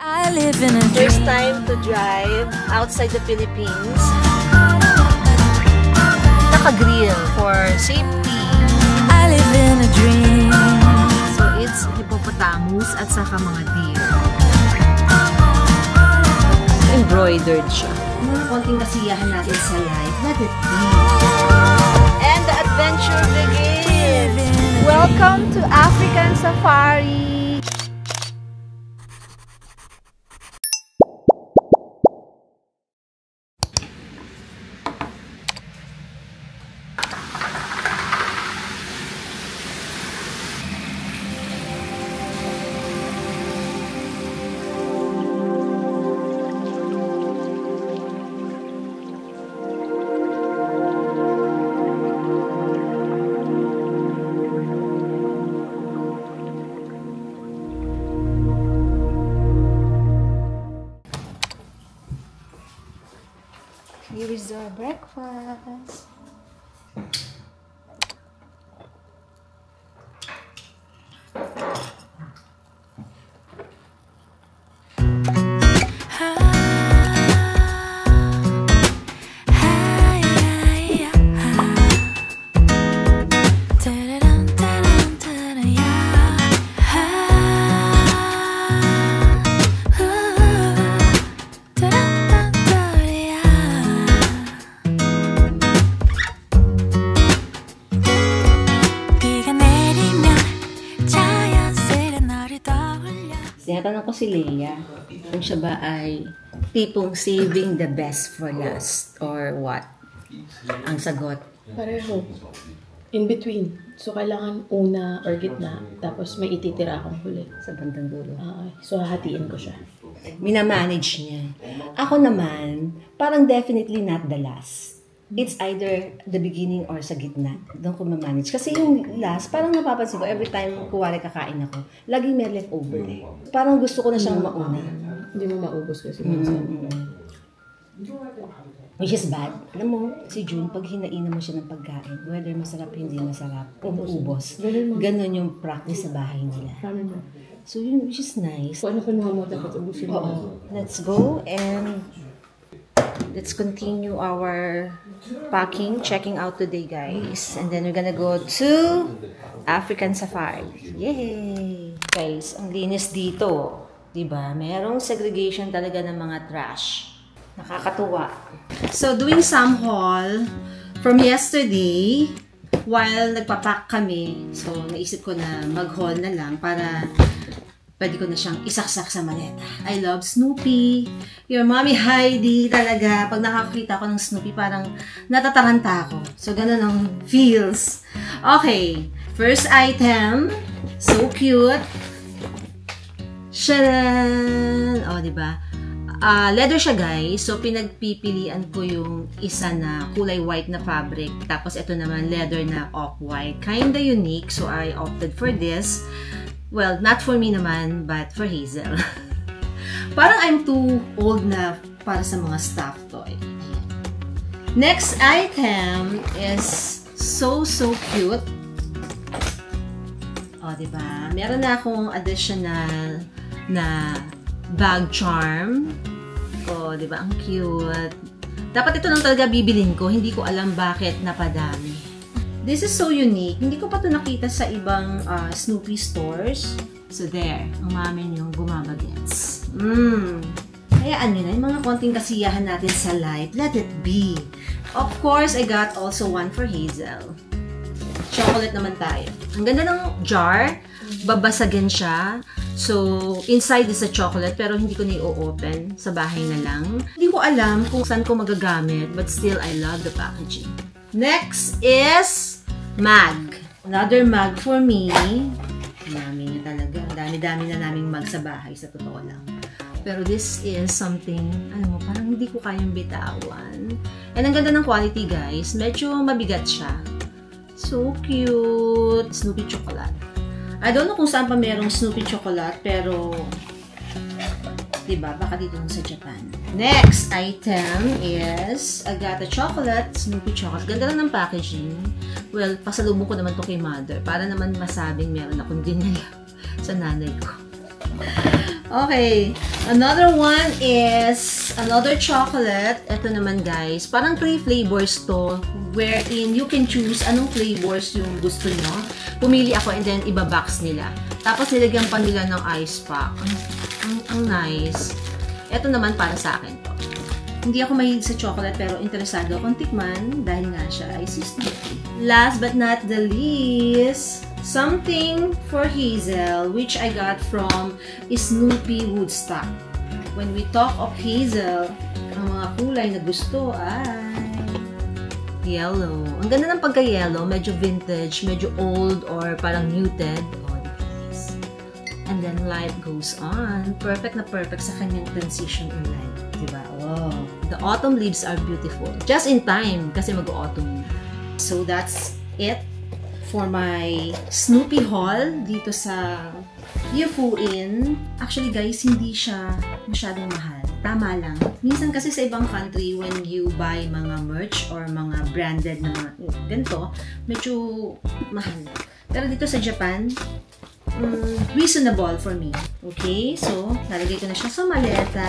I live in a First time to drive outside the Philippines. Naka-grill for safety. I live in a dream. So it's hippopotamus at saka mga deer. Embroidered siya. Mga konting kasiyahan natin sa life. Let it be. And the adventure begins. Welcome to African Safari. Here is our breakfast. Tinatanong ko si Leia kung siya ba ay tipong saving the best for last or what? Ang sagot. Pareho. In between. So, kailangan una or gitna, tapos may ititira akong huli. Sa bandang dulo. So, hahatiin ko siya. Minamanage niya. Ako naman, parang definitely not the last. It's either the beginning or sa gitna. Doon ko mamanage. Kasi yung last, parang napapansin ko, every time kuwari kakain ako, laging may leftover eh. Parang gusto ko na siyang mauna. Hindi mo maubos kasi minsan. Which is bad. Alam mo, si June, pag hinainan mo siya ng pagkain, whether masarap hindi masarap, umuubos. Ganon yung practice sa bahay nila. So yun, which is nice. Kung ano kinuha mo, dapat ubusin mo. Oo. Let's go and let's continue our packing, checking out today, guys. And then we're gonna go to African Safari. Yay! Guys, ang linis dito. Diba? Merong segregation talaga ng mga trash. Nakakatuwa. So, doing some haul from yesterday, while nagpapack kami, so naisip ko na mag-haul na lang para pwede ko na siyang isaksak sa maleta. I love Snoopy. Your mommy Heidi talaga. Pag nakakita ko ng Snoopy, parang natataranta ako. So, ganun ang feels. Okay. First item. So cute. Sharan! O, diba? Leather siya, guys. So, pinagpipilian ko yung isa na kulay white na fabric. Tapos, ito naman, leather na off-white. Kinda unique. So, I opted for this. Well, not for me naman, but for Hazel. Parang I'm too old na para sa mga stuffed toy. Next item is so cute. O, diba? Meron na akong additional na bag charm. O, diba? Ang cute. Dapat ito lang talaga bibilin ko. Hindi ko alam bakit napadami. This is so unique. Hindi ko pa ito nakita sa ibang Snoopy stores. So there, ang mami niyong bumabagets. Hayaan nyo na, yung mga konting kasiyahan natin sa life, let it be. Of course, I got also one for Hazel. Chocolate naman tayo. Ang ganda ng jar. Babasagin siya. So, inside is a chocolate, pero hindi ko na i-open. Sa bahay na lang. Hindi ko alam kung saan ko magagamit, but still, I love the packaging. Next is mug. Another mug for me. Dami niya talaga. Dami-dami na naming mug sa bahay, sa totoo lang. Pero this is something, ano mo, parang hindi ko kayang bitawan. And ang ganda ng quality, guys. Medyo mabigat siya. So cute. Snoopy chocolate. I don't know kung saan pa merong Snoopy chocolate, pero diba? Baka dito sa Japan. Next item is I got a chocolate, Snoopy chocolate. Ganda lang ng packaging. Well, pasalubong ko naman to kay mother para naman masabing meron akong dinala sa nanay ko. Okay, another one is another chocolate. Ito naman guys, parang 3 flavors to wherein you can choose anong flavors yung gusto nyo. Pumili ako and then iba-box nila. Tapos nilagyan pa nila ng ice pack. Ang nice. Ito naman para sa akin to. Hindi ako mahilig sa chocolate pero interesado akong tikman dahil nga siya ay si Snoopy. Last but not the least, something for Hazel, which I got from Snoopy Woodstock. When we talk of Hazel, ang mga kulay na gusto ay yellow. Ang ganda ng pagka-yellow, medyo vintage, medyo old, or parang muted. Oh, nice. And then light goes on. Perfect na perfect sa kanyang transition in life. Diba? Oh. The autumn leaves are beautiful. Just in time, kasi mag-autumn. So that's it for my Snoopy haul dito sa Youfu Inn. Actually guys, hindi siya masyadong mahal. Tama lang. Minsan kasi sa ibang country, when you buy mga merch or mga branded na mga ganito, medyo mahal. Pero dito sa Japan, reasonable for me. Okay? So, nalagay ko na siya sa maleta.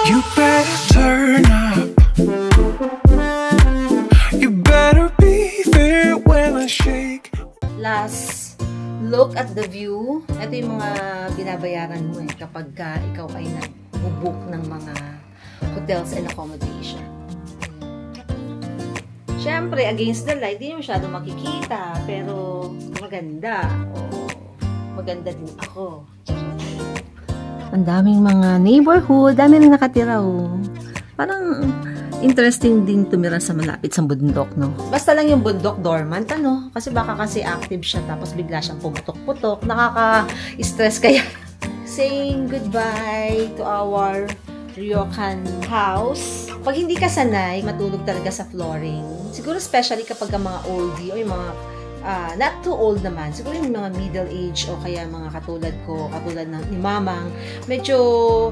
You better turn up. You better be there when I shake. Last, look at the view. Ito yung mga binabayaran mo kapag ikaw ay nag-book ng mga hotels and accommodation. Siyempre, against the light, di masyado makikita. Pero, maganda. O, maganda din ako. Ang daming mga neighborhood, dami rin nakatira, oh. Parang interesting din tumira sa malapit sa bundok, no? Basta lang yung bundok dormant, ano? Kasi baka kasi active siya, tapos bigla siyang pumutok-putok. Nakaka-stress kaya. Saying goodbye to our ryokan house. Pag hindi ka sanay, matulog talaga sa flooring. Siguro especially kapag ang mga oldie o yung mga not too old naman. Siguro yung mga middle age o kaya mga katulad ko, katulad ni Mamang, medyo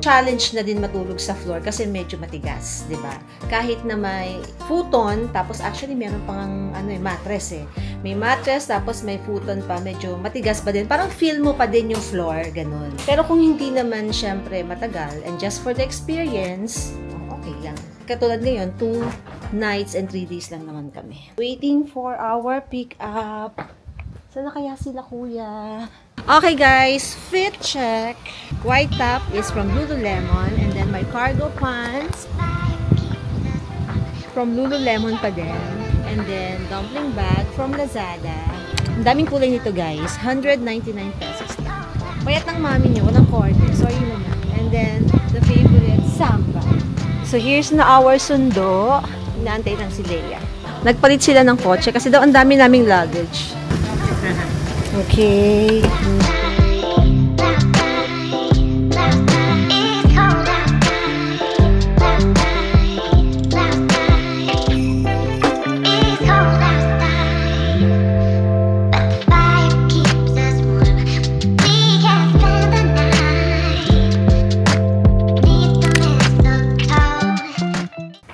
challenge na din matulog sa floor kasi medyo matigas, di ba? Kahit na may futon, tapos actually meron pang mattress eh. May mattress, tapos may futon pa, medyo matigas pa din. Parang feel mo pa din yung floor, ganun. Pero kung hindi naman, syempre, matagal, and just for the experience, okay lang. Katulad ngayon, 2 nights and 3 days lang naman kami. Waiting for our pick-up. Sana kaya sila, kuya? Okay, guys. Fit check. White top is from Lululemon. And then my cargo pants from Lululemon pa din. And then dumpling bag from Lazada. Ang daming kulay nito, guys. 199 pesos lang. Payat ng mami niyo. Walang corner. So, ayun na lang. And then, the favorite, Samba. So, here's na our sundo. Inaantay lang si Leia. Nagpalit sila ng kotse kasi daw ang dami naming luggage. Okay.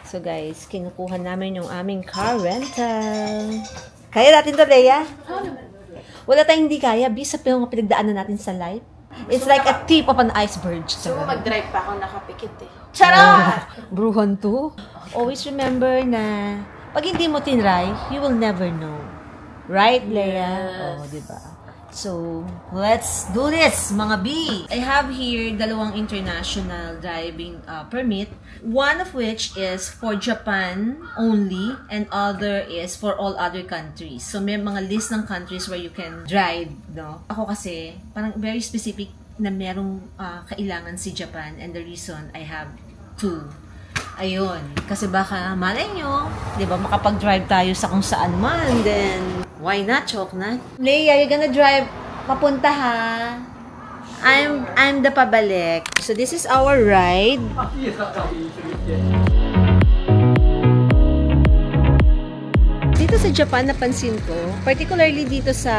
So guys, kinukuha namin yung aming car rental. Kaya natin to, Leia? Wala tayong hindi kaya. Bisa pa yung pinagdaanan natin sa life. It's like a tip of an iceberg. So, mag-drive pa ako nakapikit eh. Charot! Bruhan to. Always remember na pag hindi mo tinry, you will never know. Right, Leia? Yes. Oh, diba? So, let's do this, mga B! I have here dalawang international driving permit. One of which is for Japan only and other is for all other countries. So, may mga list ng countries where you can drive, no? Ako kasi, parang very specific na merong kailangan si Japan and the reason I have 2. Ayun. Kasi baka, malay nyo, di ba, makapag-drive tayo sa kung saan man, then, why not, choke na? Leia, you're gonna drive papunta ha? I'm the pabalik. So, this is our ride. Dito sa Japan, napansin ko, particularly dito sa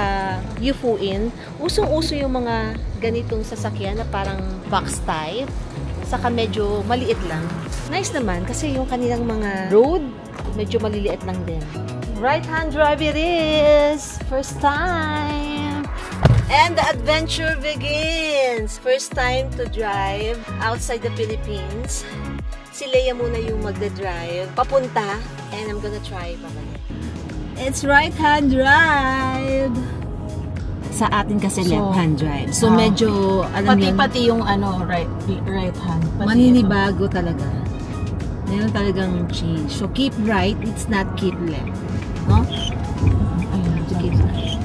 Yufuin, usong-uso yung mga ganitong sasakyan na parang box type, saka medyo maliit lang. Nice naman kasi yung kanilang mga road, medyo maliliit lang din. Right-hand drive it is! First time! And the adventure begins! First time to drive outside the Philippines. Si Leia muna yung magda-drive papunta, and I'm gonna try pabalik. It's right-hand drive! Sa atin kasi left-hand drive. So medyo, alam yun, Pati yung ano, right hand. maninibago talaga. Meron talagang change. So keep right, it's not keep left. No? Ayun, To keep right.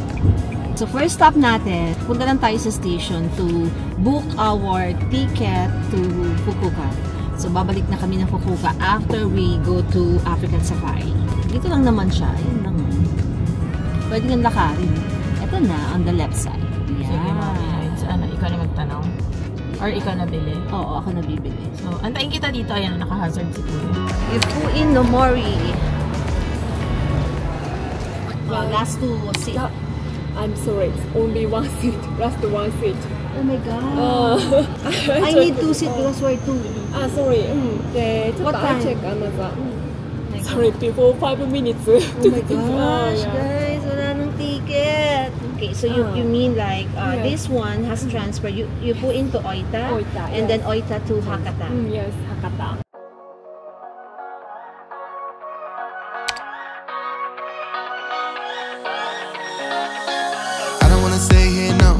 So first stop natin, punta lang tayo sa station to book our ticket to Fukuoka. So babalik na kami ng Fukuoka after we go to African Safari. Dito lang naman siya. Ayun lang. Pwede nga lakarin. Ito na, on the left side. Sige, mami. Yeah. So, ano, ikaw na magtanong? Or ikaw na bili? Oo, ako nabibili. So, antayin kita dito. Ayan, naka-hazard si Kuya. Yufuin no Mori. Last two seat. I'm sorry, it's only one seat, last one seat. Oh my god. I need two seat because we're two. Sorry. 네, What time? I check Amazon. Sorry, before 5 minutes. Oh my gosh, yeah. guys, wala nang ticket. Okay, so you mean like this one has transfer. You put into Oita, Oita, and yes. then Oita to Hakata. Yes, Hakata. I don't wanna stay here, no.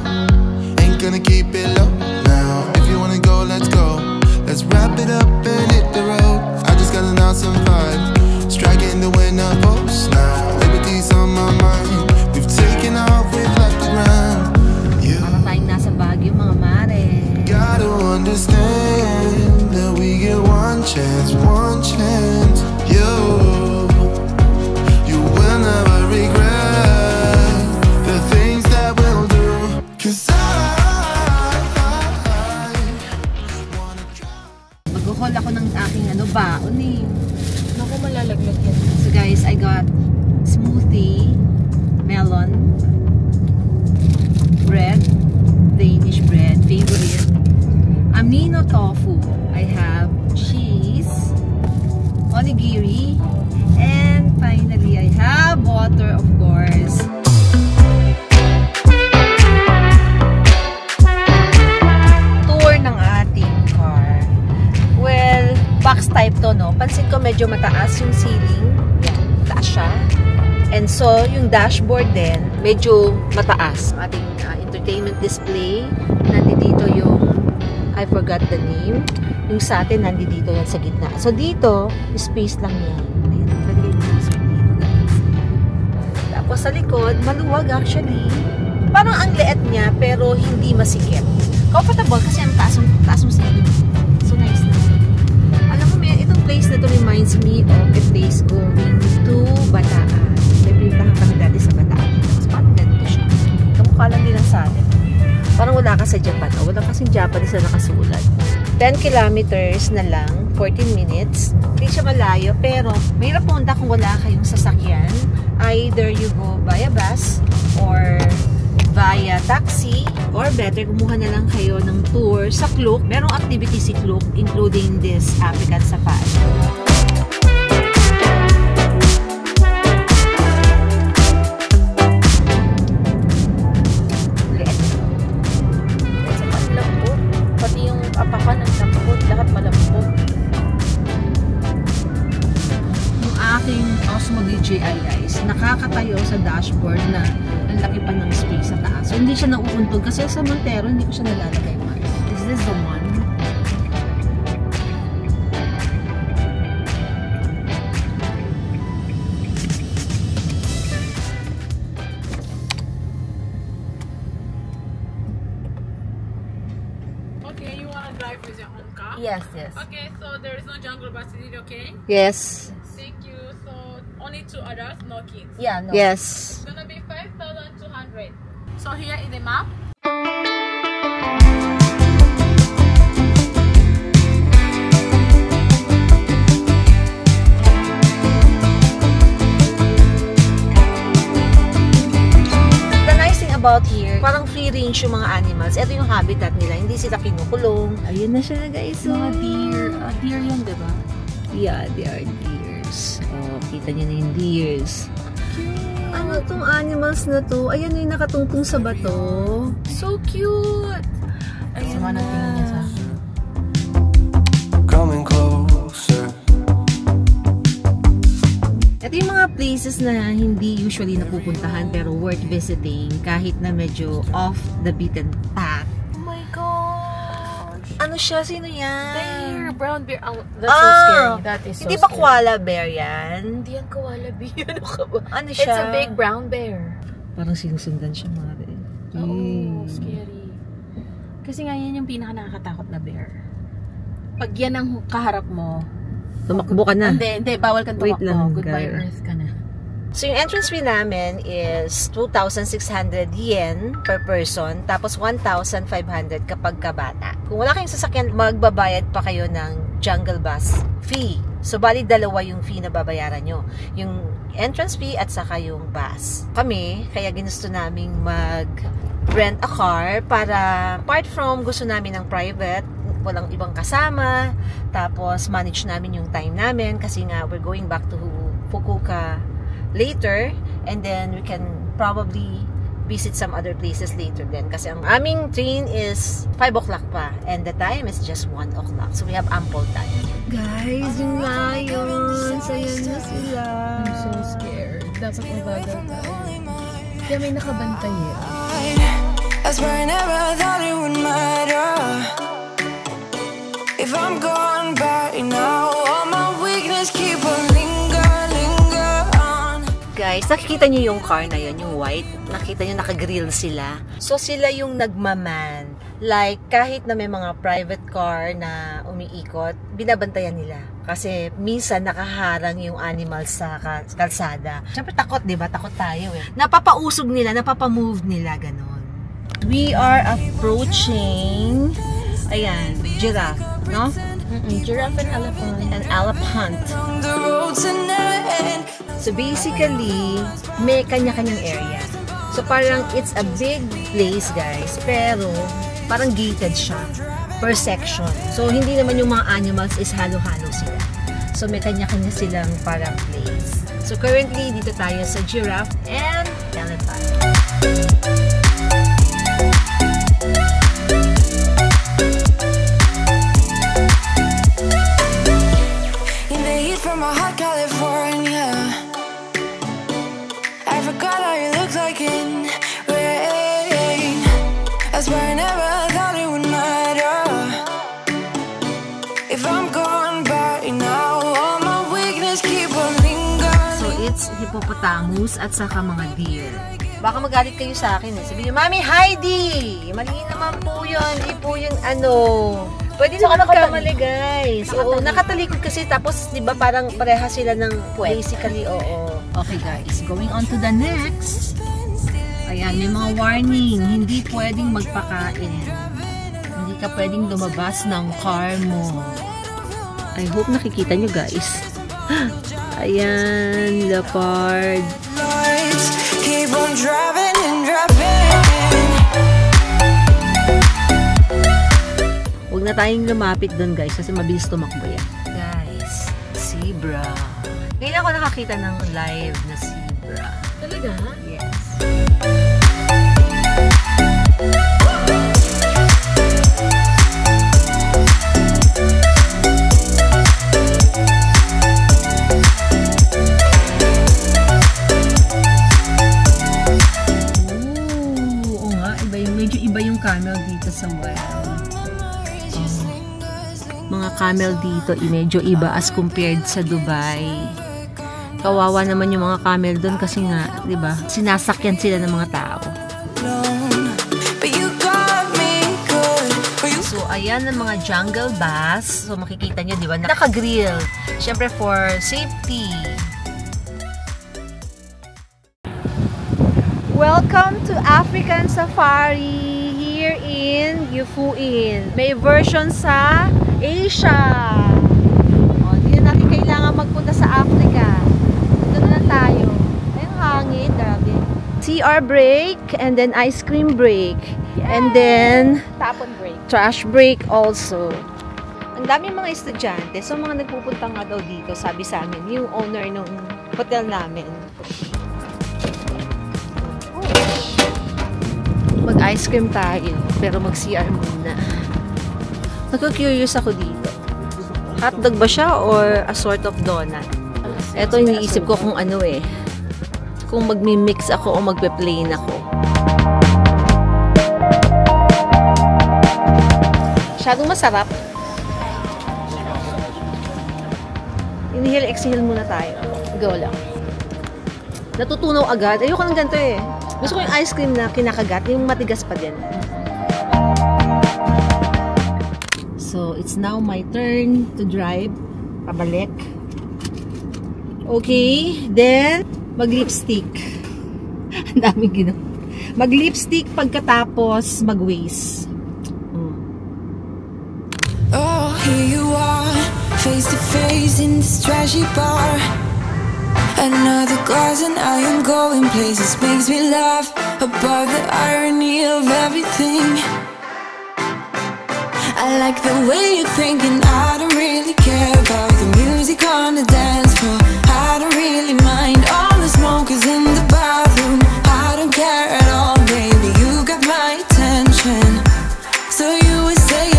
Ain't gonna keep it low now. If you wanna go, let's go. Let's wrap it up and hit the road. I just got an awesome vibe, striking the winner post now. Liberty's on my mind. We've taken off, we've left the ground. You Para tayong nasa Baguio, mga mare. gotta understand that we get one chance, one chance. You will never regret the things that we'll do. 'Cause wanna try. Mag-haul ako ng aking baon eh. Naku, malalaglag yan. So guys, I got smoothie, melon, bread, Danish bread, favorite, amino tofu. I have cheese, onigiri, and finally I have water, of course. Tour ng ating car. Well, box type to, no? Pansin ko medyo mataas yung ceiling. Yan, mataas siya. And so, yung dashboard din, medyo mataas. Ang ating entertainment display. Nandito yung, I forgot the name. Yung sa atin, nandito yan sa gitna. So, dito, space lang yan. Ayun, pwede yung dito, guys. Tapos sa likod, maluwag actually. Parang ang liit niya, pero hindi masikip. Comfortable kasi ang taas yung ceiling. So, nice na. Alam mo, itong place na to reminds me of a place going to Bataan. May pinuntahan kami dati sa Bataan. Tapos parang ganito siya. Kamukha lang din ang sa atin. Parang wala ka sa Japan. Wala kasing Japanese na nakasulat. 10 kilometers na lang, 14 minutes. Hindi siya malayo, pero mahirap punta kung wala kayong sasakyan. Either you go via bus or via taxi, or better, kumuha na lang kayo ng tour sa Klook. Merong activity si Klook, including this African Safari. Kasi malambot. Pati yung apakan ng lambot. Lahat malambot. Yung aking Osmo DJI, guys, nakakatayo sa dashboard na ang laki pa ng space sa taas. So, hindi siya nauuntog kasi sa Montero, hindi ko siya nalalagay mas. Is this the one? Okay, you wanna drive with your own car? Yes, yes. Okay, so there is no jungle bus, is it okay? Yes. Thank you. So only 2 adults, no kids. Yeah, no. Yes. It's gonna be 5,200. So here is the map. free range yung mga animals. Ito yung habitat nila. Hindi sila kinukulong. Ayun na siya, guys. So, Mga deer. Deer yan, diba? yeah, they are deers. Oh, kita niyo na yung deers. Ano tong animals na to? Ayan yung nakatungtong sa bato. So cute! Ay, sama na tingin niya sa akin. Coming closer. Ito yung mga places na hindi usually napupuntahan pero worth visiting kahit na medyo off the beaten path. Oh my gosh! Ano siya? Sino yan? Bear! Brown bear. Oh, that's so scary. That is so Hindi ba scary. koala bear yan? Hindi yan koala bear. Ano ka ba? Ano It's siya? a big brown bear. Parang sinusundan siya mga rin. Oo, scary. Kasi nga yan yung pinaka nakakatakot na bear. Pag yan ang kaharap mo, Tumakbo ka na. hindi, bawal kang Wait lang, tumakbo. Goodbye guys. Earth ka na. So, yung entrance fee namin is 2,600 yen per person, tapos 1,500 kapag kabata. Kung wala kayong sasakyan, magbabayad pa kayo ng jungle bus fee. So, bali dalawa yung fee na babayaran nyo. Yung entrance fee at saka yung bus. Kami, kaya ginusto naming mag-rent a car para apart from gusto namin ng private, walang ibang kasama, tapos manage namin yung time namin kasi nga we're going back to Fukuoka later, and then we can probably visit some other places later then kasi ang aming train is 5 o'clock pa and the time is just 1 o'clock, so we have ample time. Guys, yung lions, ayan na sila. I'm so scared. Dapat mabagal tayo. Kaya may nakabantay eh. I swear I never thought it would matter if I'm gone by now. All my weakness keep on linger on. Guys, nakikita nyo yung car na yun, yung white. Nakita nyo naka-grill sila. So, sila yung nagmaman. Like, kahit na may mga private car na umiikot, binabantayan nila. Kasi, minsan nakaharang yung animals sa kalsada. Siyempre, takot, diba? Takot tayo eh. Napapausog nila, napapamove nila, ganon. We are approaching, ayan, giraffe, no? Giraffe and elephant. An elephant. The road's an end. So basically, may kanya-kanyang area. So parang it's a big place, guys, pero parang gated siya per section. So hindi naman yung mga animals is halo-halo sila. So may kanya-kanya silang parang place. So currently, dito tayo sa giraffe and elephant. In the heat from a hot California, I forgot how you look like in rain. I swear I never thought it would matter if I'm gone by now. All my weakness keep on lingering. So it's hippopotamus at saka mga deer. Baka magalit kayo sa akin eh. Sabihin niyo, Mami Heidi! Mali naman po yun. Hindi po yun ano. Pwede naman kamali, guys. Oo, nakatalikod kasi tapos, di ba, parang pareha sila ng basically, oo. Okay, guys. Going on to the next. Ayan, may mga warning. Hindi pwedeng magpakain. Hindi ka pwedeng lumabas ng car mo. I hope nakikita nyo, guys. Ayan, leopard. Lights keep on driving and driving. Huwag na tayong lumapit doon, guys, kasi mabilis tumakbo yan. Guys, zebra. Ngayon ako nakakita ng live na zebra. Talaga? Yes. Oo nga, medyo iba yung camel dito sa wild. Mga camel dito, medyo iba as compared sa Dubai. Kawawa naman yung mga camel doon kasi nga, 'di ba? Sinasakyan sila ng mga tao. But you got me good. So ayan ang mga jungle bus. So makikita niyo, 'di ba? Naka-grill. Syempre for safety. Welcome to African Safari here in Yufuin. May version sa Asia. O, hindi na natin kailangan magpunta sa Africa. Dito na lang tayo. Ayun, hangin, grabe. CR break and then ice cream break. And then, Tapon break. trash break also. Ang daming mga estudyante. So, mga nagpupunta nga daw dito, sabi sa amin, yung owner ng hotel namin. Mag-ice cream tayo, pero mag-CR muna. Nagko-curious ako dito. Hotdog ba siya or a sort of donut? Ito, iniisip ko kung ano eh. Kung magmi-mix ako o magpe-plain ako. Masyadong masarap. Inhale, exhale muna tayo. Go lang. Natutunaw agad. Ayoko ng ganito eh. Gusto ko yung ice cream na kinakagat, yung matigas pa din. So, it's now my turn to drive. Pabalik. Okay. Then, mag-lipstick. Ang daming ginawa. Mag-lipstick pagkatapos mag-waist. Oh, here you are, face to face in this trashy bar. Another glass and I am going places. Makes me laugh about the irony of everything. I like the way you're thinking. I don't really care about the music on the dance floor. I don't really mind all the smokers in the bathroom. I don't care at all, baby. You got my attention. So you were saying,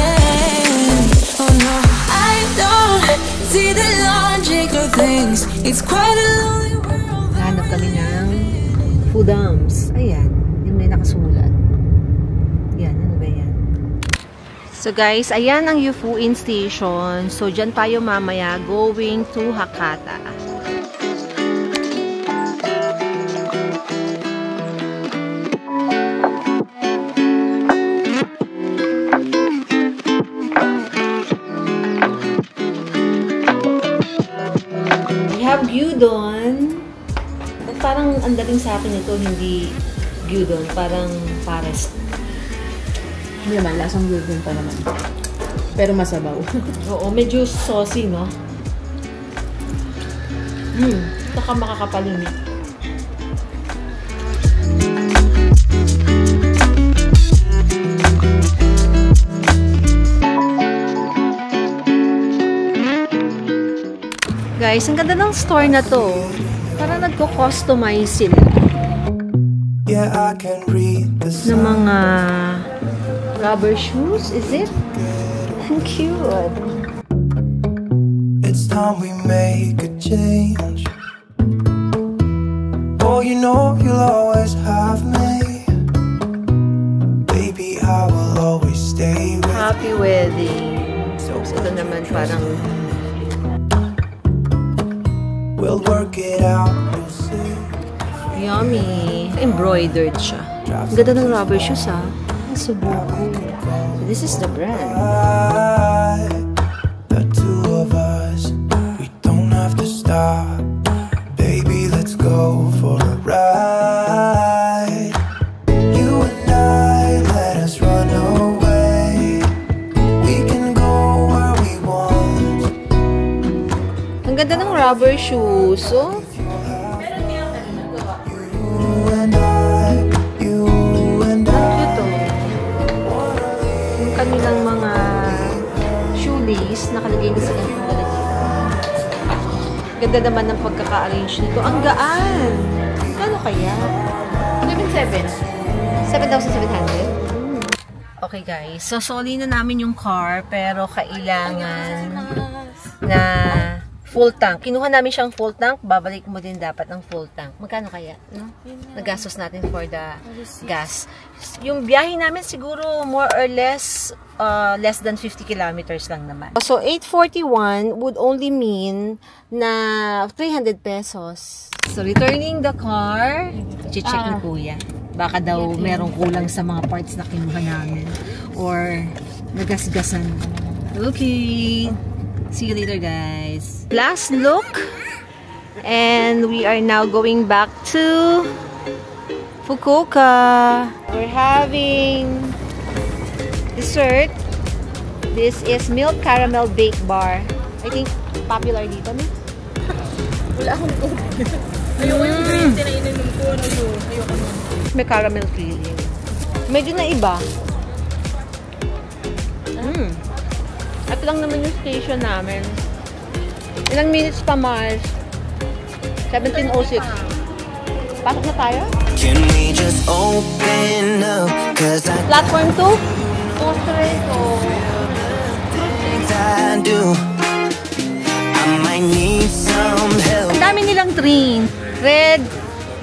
oh no, I don't see the logic of things. It's quite a lonely world. Hanap kami ng Foodums. Ayan. Yung may nakasulat. Yan. Ano ba yan? So guys, ayan ang Yufuin Station. So dyan tayo mamaya going to Hakata. We have gyudon. Parang ang dating sa akin ito, hindi gyudon. Parang pares. Hindi naman, lasang gyudon pa naman. Pero masabaw. Oo, medyo saucy, no? Saka makakapalimit. Guys, ang ganda ng store na to. Parang nagko-customize sila Yeah, I can read the ng mga rubber shoes, is it? Ang cute. It's time we make a change. Oh, you know you'll always have me. Baby, I will always stay with Happy wedding. So, ito naman parang We'll work it out, you'll see. yummy. Embroidered siya. Ang ganda ng rubber shoes, ha? Ang subuko. This is the brand. The two of us, we don't have to stop. Baby, let's go for a ride. You and I, let us run away. We can go where we want. Ang ganda ng rubber shoes, oh. You and I. Ito. Yung kanilang mga shoelace, nakalagay na sila ng dito. Ganda naman ng pagkaka-arrange nito. Ang gaan! Kano kaya? 11,700. 7,700? Okay guys, so soli na namin yung car pero kailangan na full tank. Kinuha namin siyang full tank, babalik mo din dapat ng full tank. Magkano kaya? No? Nagastos natin for the gas. Yung biyahe namin siguro more or less than 50 kilometers lang naman. So 841 would only mean na 300 pesos. So returning the car, i-check ni Kuya. Baka daw merong kulang sa mga parts na kinuha namin or nagasgasan. Okay. See you later, guys. Last look. And we are now going back to Fukuoka. We're having dessert. This is milk caramel baked bar. I think popular dito, no? Wala akong order. Ayoko yung green tea na ininom ko. Ayoko nun. May caramel feeling. Medyo na iba. Ito lang naman yung station namin. Ilang minutes pa, Mars? 17:06. Pasok na tayo? Can we just open up? Cause I Platform 2? Straight o... things I do. I might need some help. Ang dami nilang train. Red,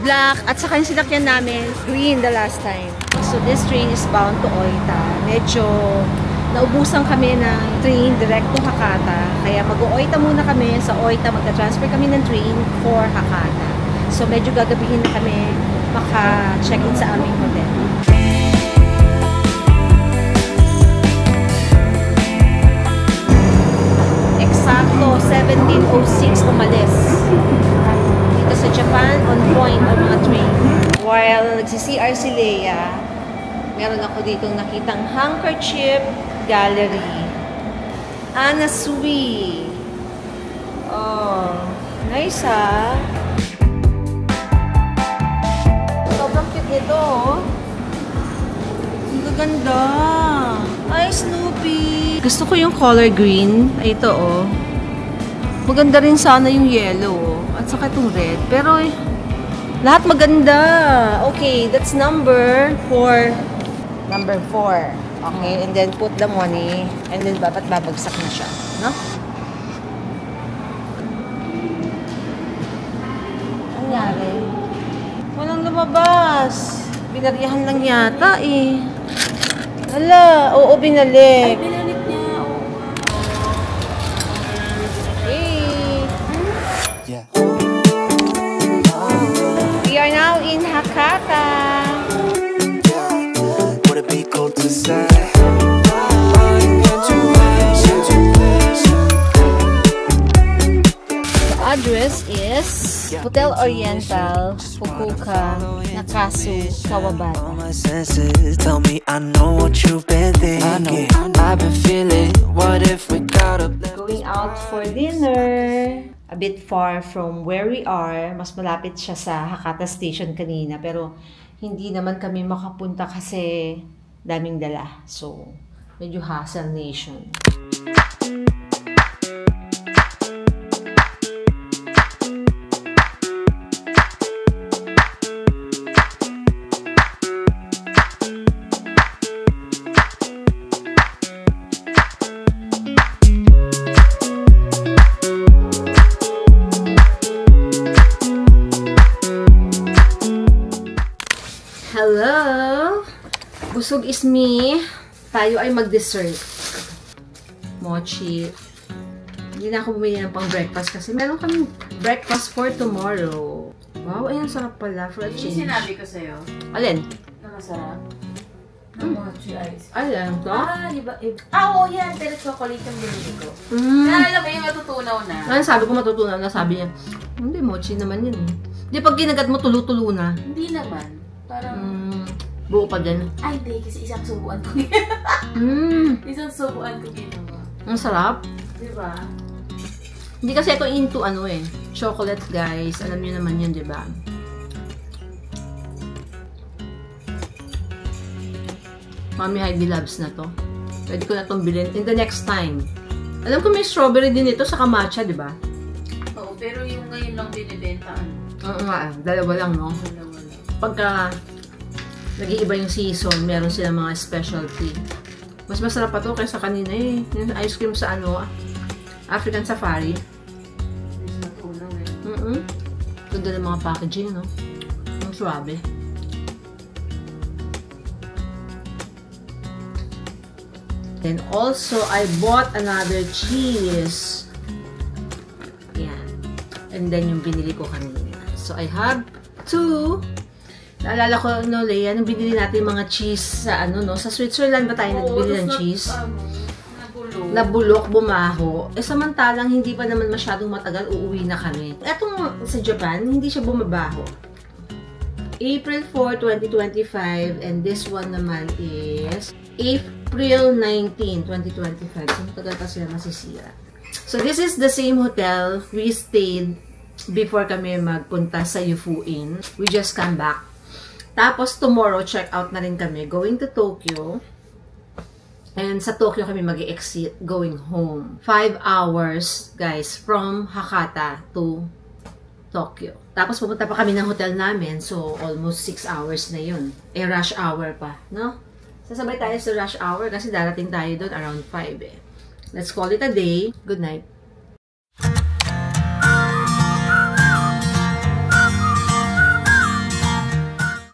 black, at saka yung sinakyan namin, green the last time. So this train is bound to Oita. Medyo naubusan kami ng train direct to Hakata. Kaya mag-Oita muna kami. Sa Oita, magta-transfer kami ng train for Hakata. So medyo gagabihin na kami maka-check-in sa aming hotel. Eksakto, 17:06 umalis. Dito sa Japan, on point ang mga train. While nagsi-CR si Leia, meron ako ditong nakitang handkerchief gallery. Anasui. Oh, nice ha. Sobrang cute nito, oh. Ang gaganda. Ay, Snoopy. Gusto ko yung color green. Ay, ito, oh. Maganda rin sana yung yellow, oh. At saka itong red. Pero, lahat maganda. Okay, that's number 4. Number 4. Okay, and then put the money. And then, babagsak na siya. No? Ano nangyari? Walang lumabas. Binariyahan lang yata, eh. Hala, oo, binalik. Ay, binalik niya. Oo. Hey. Yeah. We are now in Hakata. Would it be cool to say? The address is Hotel Oriental, Fukuoka, Nakasu, Kawabata. My senses tell me I know what you've been thinking. I've been feeling. What if we got up? Going out for dinner. A bit far from where we are. Mas malapit siya sa Hakata Station kanina. Pero hindi naman kami makapunta kasi daming dala. So, medyo hassle nation. Hello! Busog is me. Tayo ay mag-dessert. Mochi. Hindi na ako bumili ng pang breakfast kasi meron kaming breakfast for tomorrow. Wow, ay ang sarap pala for a change. Yung sinabi ko sa'yo, Alin? na masarap. Na mochi ice. Alam to? Di ba? Oo, yan. Pero chocolate yung binili ko. Mm. Naalala mo yung matutunaw na. Ano sabi ko matutunan na sabi niya, hindi, mochi naman yun eh. Di pag kinagat mo, tulo-tulo na. Hindi naman. Parang, Buo pa din. ay hindi, kasi isang subuan ko ginawa. Isang subuan ko ginawa. Ang sarap. Di ba? Hindi kasi ako into ano eh. Chocolate guys. Alam niyo naman yun, di ba? Mami Heidi loves na to. Pwede ko na itong bilhin in the next time. Alam ko may strawberry din ito sa matcha, di ba? Oo, pero yung ngayon lang binibenta. Oo nga, dalawa lang, no? Dalawa lang. Pagka nag-iiba yung season, meron silang mga specialty. Mas masarap pa to kaysa kanina eh. Yung ice cream sa ano, African Safari. Mas matunaw eh. Ganda ng mga packaging, no? Ang suabe. Then also, I bought another cheese. Yan. And then yung binili ko kanina. So, I have 2. Naalala ko, no, Leia, nung binili natin yung mga cheese sa, ano, no? Sa Switzerland ba tayo nagbili ng cheese? Nabulok, bumaho. Eh, samantalang hindi pa naman masyadong matagal, uuwi na kami. Etong sa Japan, hindi siya bumabaho. April 4, 2025, and this one naman is April 19, 2025. So, matagal pa sila masisira. So, this is the same hotel we stayed before kami magpunta sa Yufu Inn. We just come back. Tapos, tomorrow, check out na rin kami. Going to Tokyo. And sa Tokyo kami mag-exit going home. 5 hours, guys, from Hakata to Tokyo. Tapos, pupunta pa kami ng hotel namin. So, almost 6 hours na yun. Rush hour pa, no? Sasabay tayo sa rush hour kasi darating tayo doon around 5 eh. Let's call it a day. Good night.